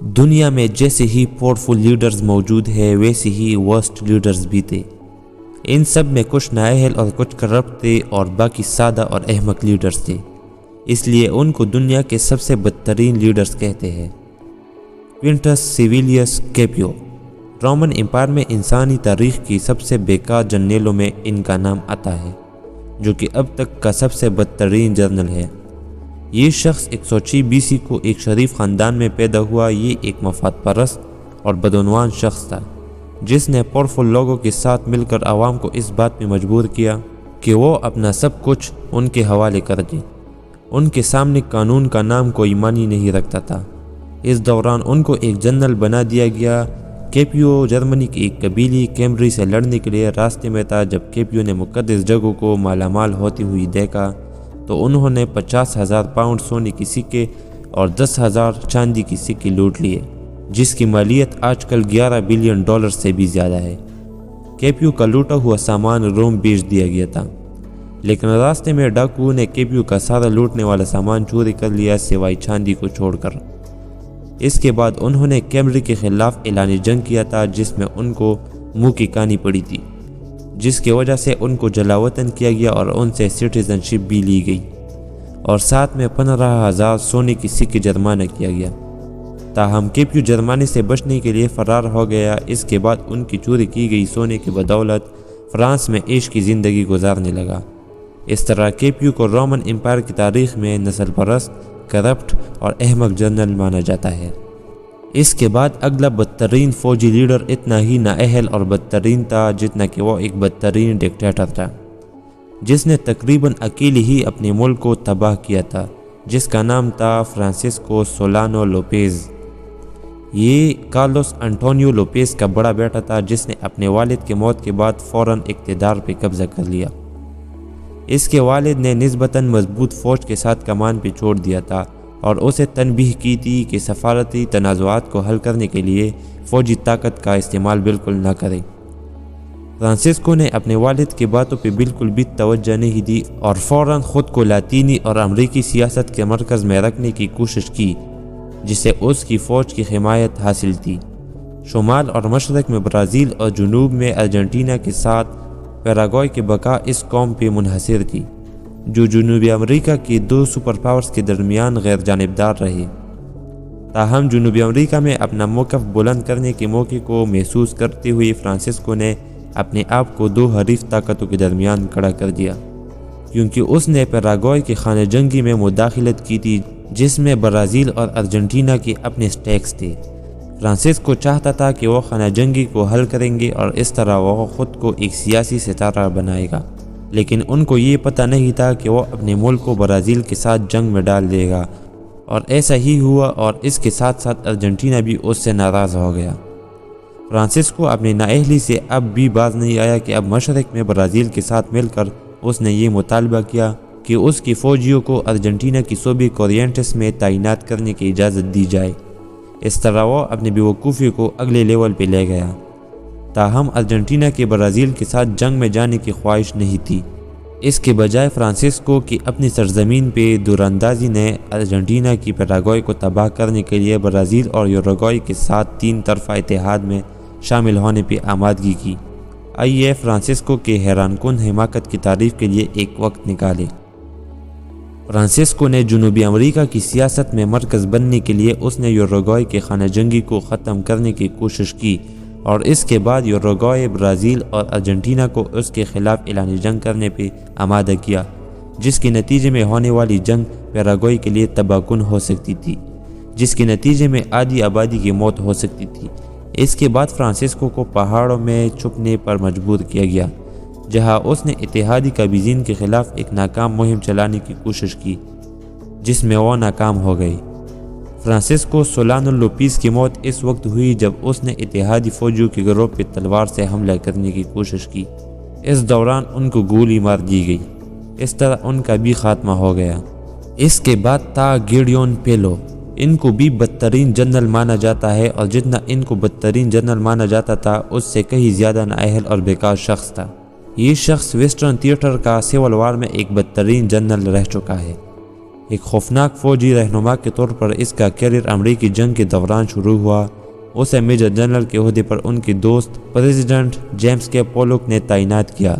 دنیا میں جیسے ہی پاورفل لیڈرز موجود ہیں ویسے ہی ورسٹ لیڈرز بھی تھے۔ ان سب میں کچھ نااہل اور کچھ کرپٹ تھے اور باقی سادہ اور احمق لیڈرز تھے، اس لیے ان کو دنیا کے سب سے بدترین لیڈرز کہتے ہیں۔ کوئنٹس سیویلیس کیپیو رومن امپائر میں انسانی تاریخ کی سب سے بیکار جرنیلوں میں ان کا نام آتا ہے، جو کہ اب تک کا سب سے بدترین جرنل ہے۔ یہ شخص 106 BC کو ایک شریف خاندان میں پیدا ہوا۔ یہ ایک مفاد پرست اور بدعنوان شخص تھا جس نے پاورفل لوگوں کے ساتھ مل کر عوام کو اس بات میں مجبور کیا کہ وہ اپنا سب کچھ ان کے حوالے کر دیں۔ ان کے سامنے قانون کا نام کوئی معنی نہیں رکھتا تھا۔ اس دوران ان کو ایک جنرل بنا دیا گیا۔ کیپیو جرمنی کی ایک قبیلے کیمبری سے لڑنے کے لیے راستے میں تھا جب کیپیو نے مقدس جگہوں کو مالا مال ہوتی ہوئی دیکھا تو انہوں نے 50,000 پاؤنڈ سونے کی سکے اور 10,000 چاندی کی سکے لوٹ لیے، جس کی مالیت آج کل $11 بلین سے بھی زیادہ ہے۔ کیپیو کا لوٹا ہوا سامان روم بیچ دیا گیا تھا، لیکن راستے میں ڈاکو نے کیپیو کا سارا لوٹنے والا سامان چوری کر لیا سوائے چاندی کو چھوڑ کر۔ اس کے بعد انہوں نے کیمبری کے خلاف اعلان جنگ کیا تھا جس میں ان کو منہ کی کانی پڑی تھی، جس کی وجہ سے ان کو جلاوطن کیا گیا اور ان سے سٹیزن شپ بھی لی گئی اور ساتھ میں 15,000 سونے کی سکے جرمانہ کیا گیا۔ تاہم کیپیو جرمانے سے بچنے کے لیے فرار ہو گیا۔ اس کے بعد ان کی چوری کی گئی سونے کی بدولت فرانس میں عیش کی زندگی گزارنے لگا۔ اس طرح کیپیو کو رومن امپائر کی تاریخ میں نسل پرست، کرپٹ اور احمق جنرل مانا جاتا ہے۔ اس کے بعد اگلا بدترین فوجی لیڈر اتنا ہی نااہل اور بدترین تھا جتنا کہ وہ ایک بدترین ڈکٹیٹر تھا، جس نے تقریباً اکیلے ہی اپنے ملک کو تباہ کیا تھا، جس کا نام تھا فرانسسکو سولانو لوپیز۔ یہ کارلوس انٹونیو لوپیز کا بڑا بیٹا تھا جس نے اپنے والد کی موت کے بعد فوراً اقتدار پہ قبضہ کر لیا۔ اس کے والد نے نسبتاً مضبوط فوج کے ساتھ کمان پہ چھوڑ دیا تھا اور اسے تنبیہ کی تھی کہ سفارتی تنازعات کو حل کرنے کے لیے فوجی طاقت کا استعمال بالکل نہ کرے۔ فرانسسکو نے اپنے والد کی باتوں پہ بالکل بھی توجہ نہیں دی اور فوراً خود کو لاطینی اور امریکی سیاست کے مرکز میں رکھنے کی کوشش کی، جسے اس کی فوج کی حمایت حاصل تھی۔ شمال اور مشرق میں برازیل اور جنوب میں ارجنٹینا کے ساتھ پیراگوئے کی بقا اس قوم پہ منحصر تھی، جو جنوبی امریکہ کی 2 سپر پاورز کے درمیان غیر جانبدار رہے۔ تاہم جنوبی امریکہ میں اپنا موقف بلند کرنے کے موقع کو محسوس کرتے ہوئے فرانسسکو نے اپنے آپ کو 2 حریف طاقتوں کے درمیان کھڑا کر دیا، کیونکہ اس نے پیراگوئے کی خانہ جنگی میں مداخلت کی تھی جس میں برازیل اور ارجنٹینا کے اپنے سٹیکس تھے۔ فرانسسکو چاہتا تھا کہ وہ خانہ جنگی کو حل کریں گے اور اس طرح وہ خود کو ایک سیاسی ستارہ بنائے گا، لیکن ان کو یہ پتہ نہیں تھا کہ وہ اپنے ملک کو برازیل کے ساتھ جنگ میں ڈال دے گا، اور ایسا ہی ہوا اور اس کے ساتھ ساتھ ارجنٹینا بھی اس سے ناراض ہو گیا۔ فرانسسکو اپنی نااہلی سے اب بھی باز نہیں آیا کہ اب مشرق میں برازیل کے ساتھ مل کر اس نے یہ مطالبہ کیا کہ اس کی فوجیوں کو ارجنٹینا کی صوبے کورینٹس میں تعینات کرنے کی اجازت دی جائے۔ اس طرح وہ اپنی بیوقوفی کو اگلے لیول پہ لے گیا۔ تاہم ارجنٹینا کے برازیل کے ساتھ جنگ میں جانے کی خواہش نہیں تھی۔ اس کے بجائے فرانسسکو کی اپنی سرزمین پہ دوراندازی نے ارجنٹینا کی پیراگوئے کو تباہ کرنے کے لیے برازیل اور یوروگوئے کے ساتھ 3 طرفہ اتحاد میں شامل ہونے پہ آمادگی کی۔ آئیے فرانسسکو کے حیران کن حماقت کی تعریف کے لیے ایک وقت نکالے۔ فرانسسکو نے جنوبی امریکہ کی سیاست میں مرکز بننے کے لیے اس نے یوروگوئے کے خانہ جنگی کو ختم کرنے کی کوشش کی اور اس کے بعد یوروگوئے، برازیل اور ارجنٹینا کو اس کے خلاف اعلان جنگ کرنے پہ آمادہ کیا، جس کے نتیجے میں ہونے والی جنگ پیراگوئے کے لیے تباہ کن ہو سکتی تھی، جس کے نتیجے میں آدھی آبادی کی موت ہو سکتی تھی۔ اس کے بعد فرانسسکو کو پہاڑوں میں چھپنے پر مجبور کیا گیا، جہاں اس نے اتحادی قابضین کے خلاف ایک ناکام مہم چلانے کی کوشش کی، جس میں وہ ناکام ہو گئی۔ فرانسسکو سولانو لوپیز کی موت اس وقت ہوئی جب اس نے اتحادی فوجیوں کے گروہ پہ تلوار سے حملہ کرنے کی کوشش کی۔ اس دوران ان کو گولی مار دی گئی۔ اس طرح ان کا بھی خاتمہ ہو گیا۔ اس کے بعد تھا گیڈیون پیلو۔ ان کو بھی بدترین جنرل مانا جاتا ہے، اور جتنا ان کو بدترین جنرل مانا جاتا تھا اس سے کہیں زیادہ نااہل اور بیکار شخص تھا۔ یہ شخص ویسٹرن تھیٹر کا سول وار میں ایک بدترین جنرل رہ چکا ہے۔ ایک خوفناک فوجی رہنما کے طور پر اس کا کیریئر امریکی جنگ کے دوران شروع ہوا۔ اسے میجر جنرل کے عہدے پر ان کے دوست پریزیڈنٹ جیمز کے پولک نے تعینات کیا۔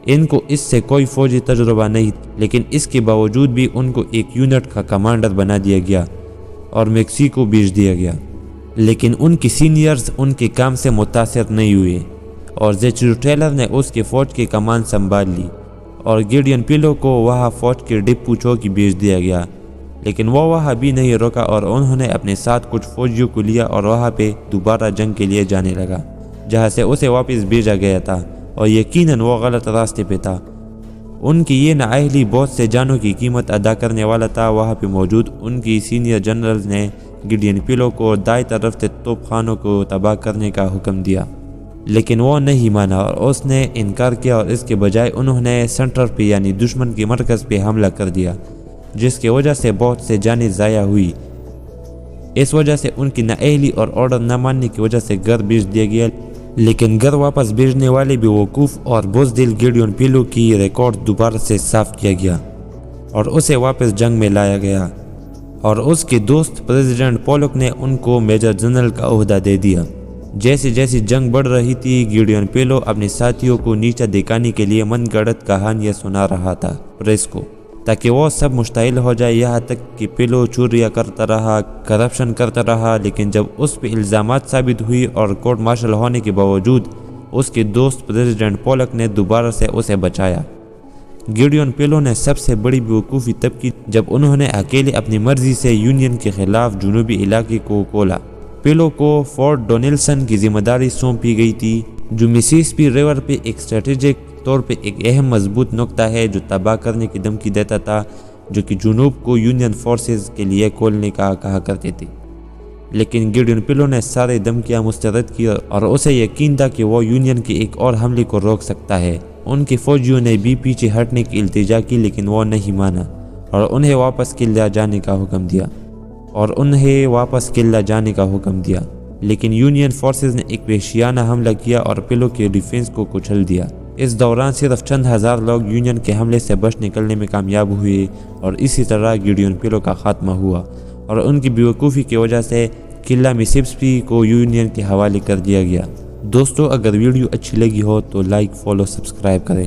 ان کو اس سے کوئی فوجی تجربہ نہیں، لیکن اس کے باوجود بھی ان کو ایک یونٹ کا کمانڈر بنا دیا گیا اور میکسیکو بھیج دیا گیا۔ لیکن ان کی سینئرز ان کے کام سے متاثر نہیں ہوئے اور زیچرو ٹیلر نے اس کی فوج کی کمان سنبھال لی اور گیڈیون پیلو کو وہاں فوج کے ڈپو چوکی بھیج دیا گیا۔ لیکن وہ وہاں بھی نہیں رکا اور انہوں نے اپنے ساتھ کچھ فوجیوں کو لیا اور وہاں پہ دوبارہ جنگ کے لیے جانے لگا، جہاں سے اسے واپس بھیجا گیا تھا، اور یقیناً وہ غلط راستے پہ تھا۔ ان کی یہ نااہلی بہت سے جانوں کی قیمت ادا کرنے والا تھا۔ وہاں پہ موجود ان کی سینئر جنرلز نے گیڈیون پیلو کو دائیں طرف سے توپ خانوں کو تباہ کرنے کا حکم دیا، لیکن وہ نہیں مانا اور اس نے انکار کیا، اور اس کے بجائے انہوں نے سینٹر پہ یعنی دشمن کے مرکز پہ حملہ کر دیا، جس کی وجہ سے بہت سے جانیں ضائع ہوئی۔ اس وجہ سے ان کی نااہلی اور آرڈر نہ ماننے کی وجہ سے گھر بھیج دیا گیا، لیکن گھر واپس بھیجنے والے بے وقوف اور بزدل گیڈیون پیلو کی ریکارڈ دوبارہ سے صاف کیا گیا اور اسے واپس جنگ میں لایا گیا، اور اس کے دوست پریزیڈنٹ پولک نے ان کو میجر جنرل کا عہدہ دے دیا۔ جیسے جیسے جنگ بڑھ رہی تھی، گیڈیون پیلو اپنے ساتھیوں کو نیچا دکھانے کے لیے من گھڑت کہانیاں سنا رہا تھا پریس کو، تاکہ وہ سب مشتعل ہو جائے۔ یہاں تک کہ پیلو چوریاں کرتا رہا، کرپشن کرتا رہا، لیکن جب اس پہ الزامات ثابت ہوئی اور کورٹ مارشل ہونے کے باوجود اس کے دوست پریزیڈنٹ پولک نے دوبارہ سے اسے بچایا۔ گیڈیون پیلو نے سب سے بڑی بیوقوفی تب کی جب انہوں نے اکیلے اپنی مرضی سے یونین کے خلاف جنوبی علاقے کو کھولا۔ پیلو کو فورٹ ڈونیلسن کی ذمہ داری سونپی گئی تھی، جو مسیسپی ریور پہ ایک اسٹریٹجک طور پہ ایک اہم مضبوط نقطہ ہے جو تباہ کرنے کی دھمکی دیتا تھا، جو کہ جنوب کو یونین فورسز کے لیے کھولنے کا کہا کرتے تھے۔ لیکن گیڈیون پیلو نے سارے دھمکیاں مسترد کی اور اسے یقین تھا کہ وہ یونین کے ایک اور حملے کو روک سکتا ہے۔ ان کے فوجیوں نے بھی پیچھے ہٹنے کی التجا کی، لیکن وہ نہیں مانا اور انہیں واپس قلعہ جانے کا حکم دیا۔ لیکن یونین فورسز نے ایک وحشیانہ حملہ کیا اور پیلو کے ڈیفنس کو کچل دیا۔ اس دوران صرف چند ہزار لوگ یونین کے حملے سے بچ نکلنے میں کامیاب ہوئے، اور اسی طرح گیڈیون پیلو کا خاتمہ ہوا، اور ان کی بیوقوفی کی وجہ سے قلعہ مسیسپی کو یونین کے حوالے کر دیا گیا۔ دوستو، اگر ویڈیو اچھی لگی ہو تو لائک، فالو، سبسکرائب کریں۔